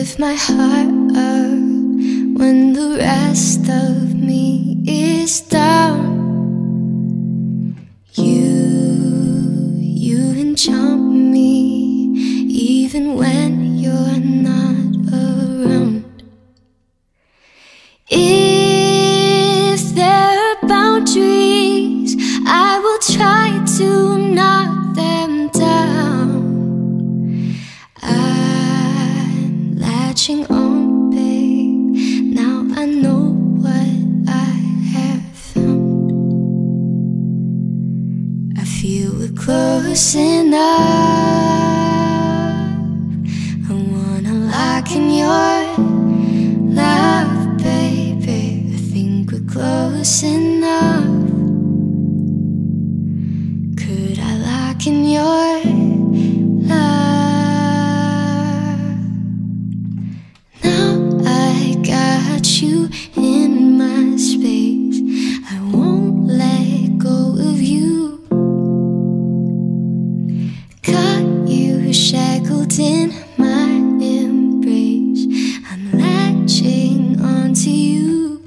lift my heart up when the rest of me is down. You enchant me even when you're not around. If there are boundaries, I will try to knock them down. I'm latching on, babe. Now I know what I have found. I feel we're close enough. I wanna lock in your love, baby. I think we're close enough. Could I lock in your love? Now I got you in my space. I won't let go of you. Got you shackled in my embrace. I'm latching onto you.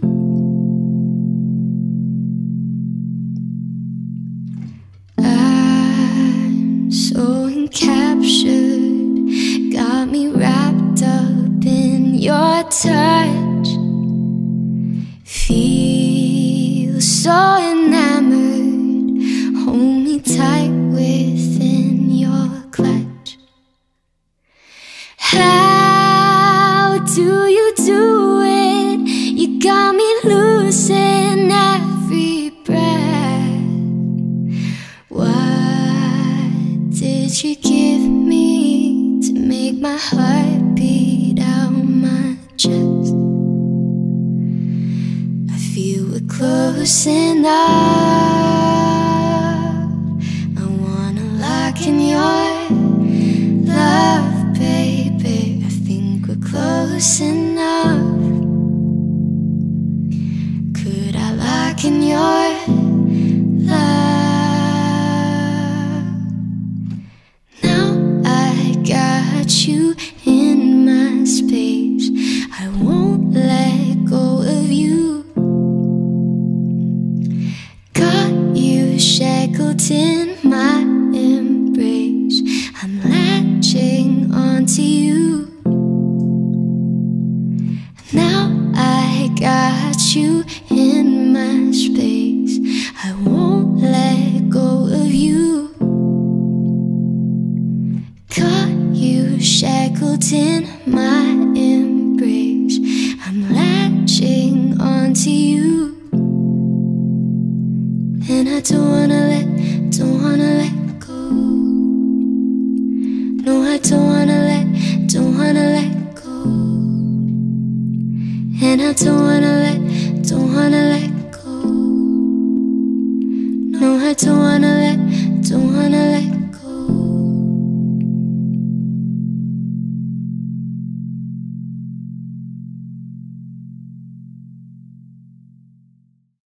I'm so encaptured, got me wrapped up in your touch. Feel so enamored, hold me tight within your clutch. How do you do it? You got me losing every breath. What did you give me to make my heart beat out my chest? I feel we're close enough. I wanna lock in your love, baby. I think we're close enough. Could I lock in your love? Now I got you in my space. I won't let go of you. Got you shackled in my embrace. I'm latching onto you. Now I got you in my space. I won't let go of you. Got you shackled in my embrace. I'm latching onto you. And I don't wanna let go. No, I don't wanna let go. And I don't wanna let go. No, I don't wanna let go.